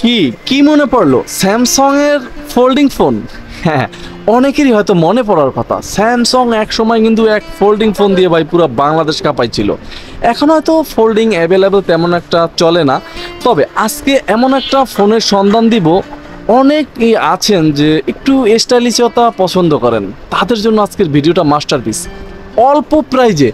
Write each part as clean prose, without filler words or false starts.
কি কি মনে পড়লো স্যামসাং এর ফোল্ডিং ফোন? হ্যাঁ, অনেকেরই হয়তো মনে পড়ার কথা। স্যামসাং এক সময় কিন্তু এক ফোল্ডিং ফোন দিয়ে ভাই পুরো বাংলাদেশ কাঁপাইছিল। এখন হয়তো ফোল্ডিং অ্যাভেলেবেল তেমন একটা চলে না, তবে আজকে এমন একটা ফোনের সন্ধান দিব অনেকেই আছেন যে একটু স্টাইলিশতা পছন্দ করেন, তাদের জন্য আজকের ভিডিওটা মাস্টারপিস। অল্প প্রাইজে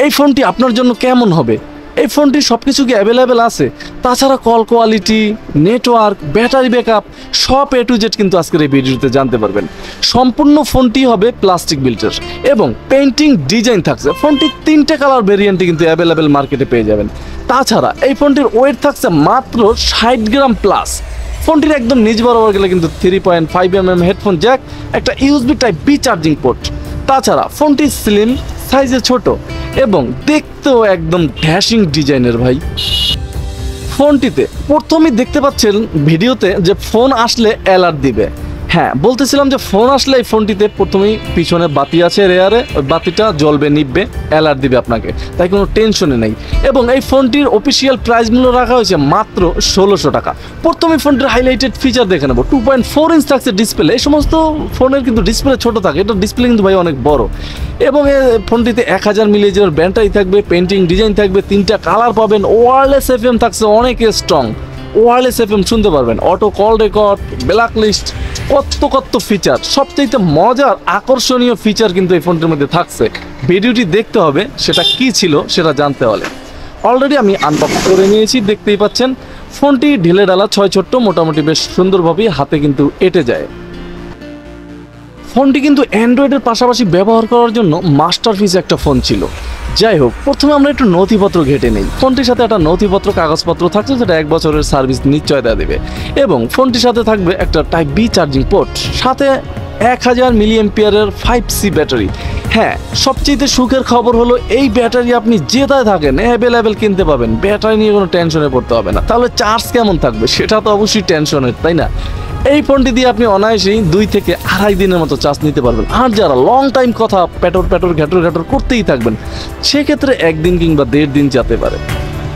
এই ফোনটি আপনার জন্য কেমন হবে? এই ফোনটি সব কিছু কি অ্যাভেলেবেল আছে? তাছাড়া call quality, network, battery backup সব এ টু জেড কিন্তু আজকের এই ভিডিওতে জানতে পারবেন। সম্পূর্ণ ফোনটি হবে প্লাস্টিক বিল্টের এবং পেইন্টিং ডিজাইন থাকছে। ফোনটি 3টে কালার ভেরিয়েন্টে কিন্তু অ্যাভেলেবেল মার্কেটে পেয়ে যাবেন। তাছাড়া এই ফোনটির ওয়েট থাকছে মাত্র 60 গ্রাম প্লাস। ফোনটির একদম নিচ বরাবর গেলে কিন্তু 3.5mm হেডফোন জ্যাক, একটা USB type B charging port. তাছাড়া ফোনটি স্লিম সাইজে ছোট এবং দেখতেও একদম ড্যাশিং ডিজাইনের ভাই। ফোনটিতে প্রথমেই দেখতে পাচ্ছেন ভিডিওতে যে ফোন আসলে অ্যালার্ট দিবে। হ্যাঁ, বলতেছিলাম যে ফোন আসলে এই ফোনটিতে প্রথমেই পিছনে বাতি আছে রেয়ারে, ওই বাতিটা জ্বলবে নিববে, অ্যালার্ট দিবে আপনাকে, তাই কোনো টেনশনে নেই। এবং এই ফোনটির অফিসিয়াল প্রাইস মূল্য রাখা হয়েছে মাত্র 1600 টাকা। প্রথমে ফোনটির হাইলাইটেড ফিচার দেখে নেবো। 2.4 ইঞ্চ থাকছে ডিসপ্লে। এই সমস্ত ফোনের কিন্তু ডিসপ্লে ছোট থাকে, এটা ডিসপ্লে কিন্তু ভাই অনেক বড়। এবং এই ফোনটিতে 1000 মিলিএজের ব্যাটারি থাকবে, পেন্টিং ডিজাইন থাকবে, 3টা কালার পাবেন, ওয়্যারলেস এফএম থাকছে অনেক স্ট্রং, ওয়্যারলেস এফএম শুনতে পারবেন, auto call record, black list, কত ফিচার। সবচেয়ে মজার আকর্ষণীয় ফিচার কিন্তু এই ফোনটির মধ্যে থাকছে। ভিডিওটি দেখতে হবে সেটা কি ছিল সেটা জানতে হলে। অলরেডি আমি আনবক্স করে নিয়েছি, দেখতেই পাচ্ছেন। ফোনটি ঢিলে ডালা 6 ছোট্ট, মোটামুটি বেশ সুন্দরভাবেই হাতে কিন্তু এঁটে যায়। ফোনটি কিন্তু অ্যান্ড্রয়েডের পাশাপাশি ব্যবহার করার জন্য মাস্টারপিস একটা ফোন ছিল। যাই হোক, প্রথমে আমরা একটু নথিপত্র ঘেটে নেই। ফোনটির সাথে একটা নথিপত্র কাগজপত্র থাকছে, যেটা 1 বছরের সার্ভিস নিশ্চয়তা দেবে। এবং ফোনটির সাথে থাকবে একটা টাইপ বি চার্জিং পোর্ট, সাথে 1000 মিলিঅ্যাম্পিয়ারের 5C ব্যাটারি। হ্যাঁ, সবচেয়ে সুখের খবর হলো এই ব্যাটারি আপনি যেটায় থাকেন অ্যাভেলেবেল কিনতে পাবেন। ব্যাটারি নিয়ে কোনো টেনশনে পড়তে হবে না। তাহলে চার্জ কেমন থাকবে সেটা তো অবশ্যই টেনশনের, তাই না? এই ফোনটি দিয়ে আপনি অনায়াসেই 2 থেকে 2.5 দিনের মতো চার্জ নিতে পারবেন। আর যারা লং টাইম কথা পেটর ঘ্যাটর করতেই থাকবেন, সেক্ষেত্রে 1 দিন কিংবা 1.5 দিন যেতে পারে।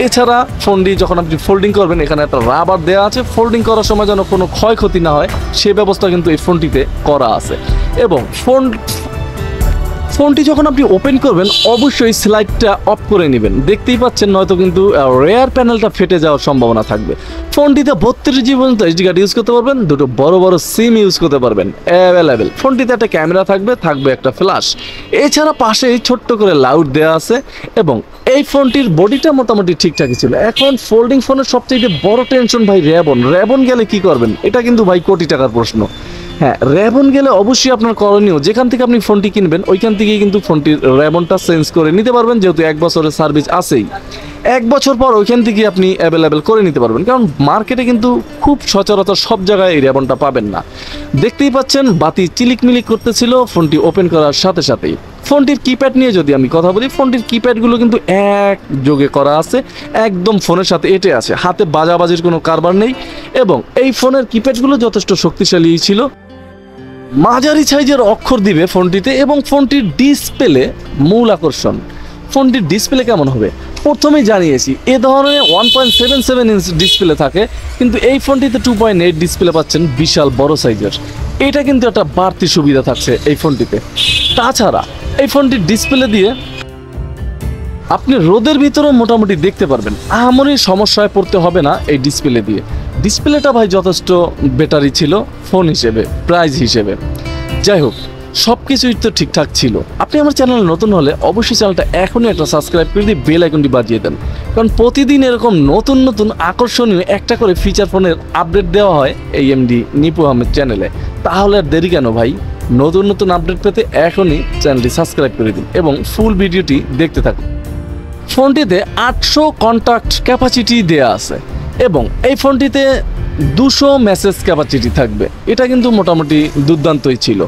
এছাড়া ফোনটি যখন আপনি ফোল্ডিং করবেন, এখানে একটা রাবার দেওয়া আছে, ফোল্ডিং করার সময় যেন কোনো ক্ষয়ক্ষতি না হয় সে ব্যবস্থা কিন্তু এই ফোনটিতে করা আছে। এবং ফোনটি যখন আপনি ওপেন করবেন অবশ্যই স্লাইডটা অফ করে নেবেন। দেখতেই পাচ্ছেন, নয়তো কিন্তু রেয়ার প্যানেলটা ফেটে যাওয়ার সম্ভাবনা থাকবে। ফোনটিতে 32GB পর্যন্ত এইচডি কার্ড ইউজ করতে পারবেন, 2টো বড় সিম ইউজ করতে পারবেন অ্যাভেলেবেল। ফোনটিতে একটা ক্যামেরা থাকবে একটা ফ্ল্যাশ। এছাড়া পাশেই ছোট্ট করে লাউড দেওয়া আছে। এবং এই ফোনটির বডিটা মোটামুটি ঠিকঠাকই ছিল। এখন ফোল্ডিং ফোনের সবচেয়ে বড় টেনশন ভাই র্যাবন গেলে কি করবেন? এটা কিন্তু ভাই কোটি টাকার প্রশ্ন। হ্যাঁ, র্যাবন গেলে অবশ্যই আপনার করণীয়, যেখান থেকে আপনি ফোনটি কিনবেন ওইখান থেকেই কিন্তু ফোনটির র্যাবনটা চেঞ্জ করে নিতে পারবেন, যেহেতু 1 বছরের সার্ভিস আছেই। 1 বছর পর ওইখান থেকে আপনি অ্যাভেলেবেল করে নিতে পারবেন, কারণ মার্কেটে কিন্তু খুব সচরাচর সব জায়গায় এই র্যাবনটা পাবেন না। দেখতেই পাচ্ছেন বাতি চিলিকমিলিক করতেছিল ফোনটি ওপেন করার সাথে সাথেই। ফোনটির কিপ্যাড নিয়ে যদি আমি কথা বলি, ফোনটির কিপ্যাডগুলো কিন্তু একযোগে করা আছে, একদম ফোনের সাথে এঁটে আছে, হাতে বাজাবাজির কোনো কারবার নেই। এবং এই ফোনের কিপ্যাডগুলো যথেষ্ট শক্তিশালী ছিল। মাঝারি সাইজের অক্ষর দিবে ফোনটিতে। এবং ফোনটির ডিসপ্লে মূল আকর্ষণ। ফোনটির ডিসপ্লে কেমন হবে প্রথমেই জানিয়েছি, এ ধরনের 1.77 ইঞ্চ ডিসপ্লে থাকে, কিন্তু এই ফোনটিতে 2.8 ডিসপ্লে পাচ্ছেন, বিশাল বড় সাইজের। এটা কিন্তু একটা বাড়তি সুবিধা থাকছে এই ফোনটিতে। তাছাড়া এই ফোনটির ডিসপ্লে দিয়ে আপনি রোদের ভিতরেও মোটামুটি দেখতে পারবেন, আহামরি সমস্যায় পড়তে হবে না এই ডিসপ্লে দিয়ে। ডিসপ্লেটা ভাই যথেষ্ট ব্যাটারি ছিল ফোন হিসেবে, প্রাইস হিসেবে। যাই হোক, সব কিছুই তো ঠিকঠাক ছিল। আপনি আমার চ্যানেলে নতুন হলে অবশ্যই চ্যানেলটা এখনই একটা সাবস্ক্রাইব করে দিয়ে বেল আইকনটি বাজিয়ে দেন, কারণ প্রতিদিন এরকম নতুন আকর্ষণীয় একটা করে ফিচার ফোনের আপডেট দেওয়া হয় এই এমডি নিপু আহমেদ চ্যানেলে। তাহলে আর দেরি কেন ভাই, নতুন আপডেট পেতে এখনই চ্যানেলটি সাবস্ক্রাইব করে দিন এবং ফুল ভিডিওটি দেখতে থাকুন। ফোনটিতে 800 কন্ট্যাক্ট ক্যাপাসিটি দেয়া আছে এবং এই ফোনটিতে 200 মেসেজ ক্যাপাসিটি থাকবে। এটা কিন্তু মোটামুটি দুর্দান্তই ছিল।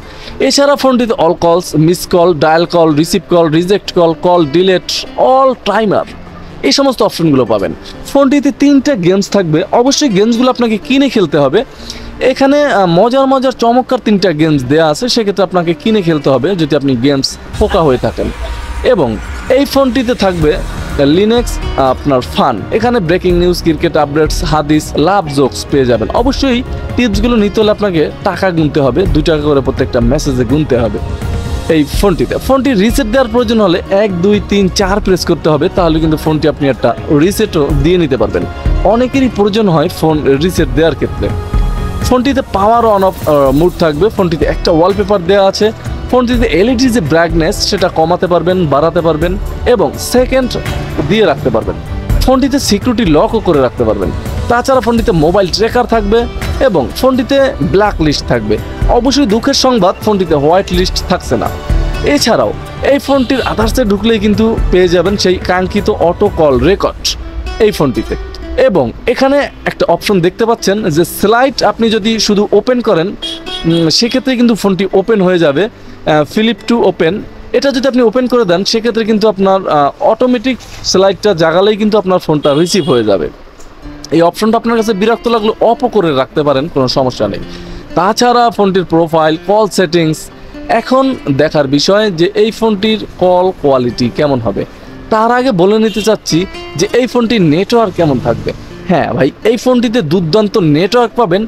এছাড়া ফোনটিতে অল কলস, miss call, dial call, receive call, reject call, delete, all timer, এই সমস্ত অপশনগুলো পাবেন। ফোনটিতে 3টা গেমস থাকবে। অবশ্যই গেমসগুলো আপনাকে কিনে খেলতে হবে। এখানে মজার চমৎকার 3টা গেমস দেওয়া আছে, সেক্ষেত্রে আপনাকে কিনে খেলতে হবে যদি আপনি গেমস পোকা হয়ে থাকেন। এবং এই ফোনটিতে থাকবে লিনেক্স আপনার ফান, এখানে ব্রেকিং নিউজ, ক্রিকেট আপডেটস, হাদিস, লাভ জোকস পেয়ে যাবেন। অবশ্যই টিপসগুলো নিতে হলে আপনাকে টাকা গুনতে হবে, 2 টাকা করে প্রত্যেকটা মেসেজে গুনতে হবে। এই ফোনটি রিসেট দেওয়ার প্রয়োজন হলে 1 2 3 4 প্রেস করতে হবে, তাহলে কিন্তু ফোনটি আপনি একটা রিসেটও দিয়ে নিতে পারবেন। অনেকেরই প্রয়োজন হয় ফোন রিসেট দেওয়ার ক্ষেত্রে। ফোনটিতে পাওয়ার অন অফ মুড থাকবে, ফোনটিতে একটা ওয়ালপেপার দেওয়া আছে, ফোনটিতে এলইডি যে ব্রাইটনেস সেটা কমাতে পারবেন, বাড়াতে পারবেন এবং সেকেন্ড দিয়ে রাখতে পারবেন। ফোনটিতে সিকিউরিটি লকও করে রাখতে পারবেন। তাছাড়া ফোনটিতে মোবাইল ট্র্যাকার থাকবে এবং ফোনটিতে ব্ল্যাক লিস্ট থাকবে। অবশ্যই দুঃখের সংবাদ, ফোনটিতে হোয়াইট লিস্ট থাকছে না। এছাড়াও এই ফোনটির আদার্সে ঢুকলেই কিন্তু পেয়ে যাবেন সেই কাঙ্ক্ষিত অটো কল রেকর্ড এই ফোনটিতে। এবং এখানে একটা অপশন দেখতে পাচ্ছেন যে স্লাইড আপনি যদি শুধু ওপেন করেন সেক্ষেত্রে কিন্তু ফোনটি ওপেন হয়ে যাবে, ফ্লিপ টু ওপেন। এটা যদি আপনি ওপেন করে দেন সেক্ষেত্রে কিন্তু আপনার অটোমেটিক স্লাইডটা জাগালেই কিন্তু আপনার ফোনটা রিসিভ হয়ে যাবে। এই অপশনটা আপনার কাছে বিরক্ত লাগলে অফও করে রাখতে পারেন, কোনো সমস্যা নেই। তাছাড়া ফোনটির প্রোফাইল, কল সেটিংস, এখন দেখার বিষয় যে এই ফোনটির কল কোয়ালিটি কেমন হবে। তার আগে বলে নিতে চাচ্ছি যে এই ফোনটির নেটওয়ার্ক কেমন থাকবে। হ্যাঁ ভাই, এই ফোনটিতে দুর্দান্ত নেটওয়ার্ক পাবেন,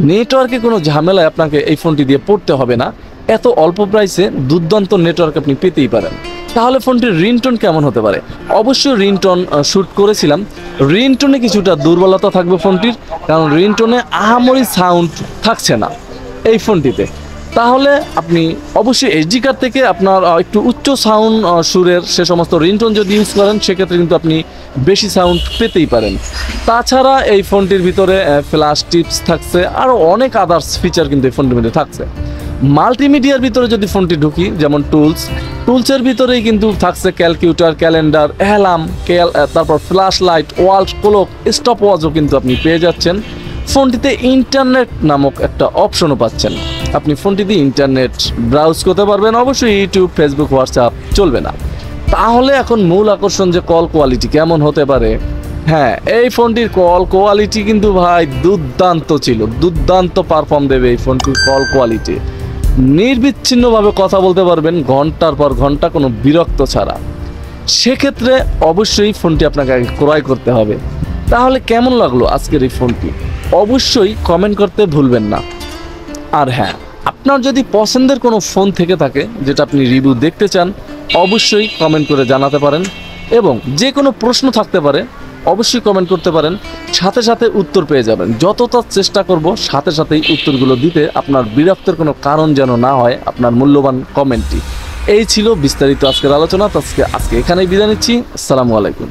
নেটওয়ার্কে কোনো ঝামেলায় আপনাকে এই ফোনটি দিয়ে পড়তে হবে না। এত অল্প প্রাইসে দুর্দান্ত নেটওয়ার্ক আপনি পেতেই পারেন। তাহলে ফোনটির রিংটোন কেমন হতে পারে? অবশ্যই রিংটোন শ্যুট করেছিলাম, রিংটোনে কিছুটা দুর্বলতা থাকবে ফোনটির, কারণ রিংটোনে আহামরি সাউন্ড থাকছে না এই ফোনটিতে। তাহলে আপনি অবশ্যই এইচডি কার্ড থেকে আপনার একটু উচ্চ সাউন্ড সুরের সে সমস্ত রিংটোন যদি ইউজ করেন সেক্ষেত্রে কিন্তু আপনি বেশি সাউন্ড পেতেই পারেন। তাছাড়া এই ফোনটির ভিতরে ফ্ল্যাশ টিপস থাকছে, আরও অনেক আদার্স ফিচার কিন্তু এই ফোনটির মধ্যে থাকছে। মাল্টিমিডিয়ার ভিতরে যদি ফোনটি ঢুকি, যেমন টুলসের ভিতরেই কিন্তু থাকছে ক্যালকুলেটর, ক্যালেন্ডার, অ্যালার্ম, তারপর flash light, wall clock, stop ওয়াচও কিন্তু আপনি পেয়ে যাচ্ছেন। ফোনটিতে ইন্টারনেট নামক একটা অপশনও পাচ্ছেন, আপনি ফোনটি দিয়ে ইন্টারনেট ব্রাউজ করতে পারবেন। অবশ্যই ইউটিউব, ফেসবুক, হোয়াটসঅ্যাপ চলবে না। তাহলে এখন মূল আকর্ষণ যে কল কোয়ালিটি কেমন হতে পারে। হ্যাঁ, এই ফোনটির কল কোয়ালিটি কিন্তু ভাই দুর্দান্ত ছিল, দুর্দান্ত পারফর্ম দেবে এই ফোনটির কল কোয়ালিটি। নির্বিচ্ছিন্নভাবে কথা বলতে পারবেন ঘন্টার পর ঘন্টা, কোনো বিরক্ত ছাড়া। সেক্ষেত্রে অবশ্যই ফোনটি আপনাকে আগে ক্রয় করতে হবে। তাহলে কেমন লাগলো আজকের এই ফোনটি অবশ্যই কমেন্ট করতে ভুলবেন না। আর হ্যাঁ, আপনার যদি পছন্দের কোনো ফোন থেকে থাকে যেটা আপনি রিভিউ দেখতে চান, অবশ্যই কমেন্ট করে জানাতে পারেন। এবং যে কোনো প্রশ্ন থাকতে পারে অবশ্যই কমেন্ট করতে পারেন, সাথে সাথে উত্তর পেয়ে যাবেন। যতটা চেষ্টা করব সাথে সাথেই উত্তরগুলো দিতে, আপনার বিরক্তের কোনো কারণ যেন না হয় আপনার মূল্যবান কমেন্টটি। এই ছিল বিস্তারিত আজকের আলোচনা। আজকে এখানেই বিদায় নিচ্ছি। আসসালামু আলাইকুম।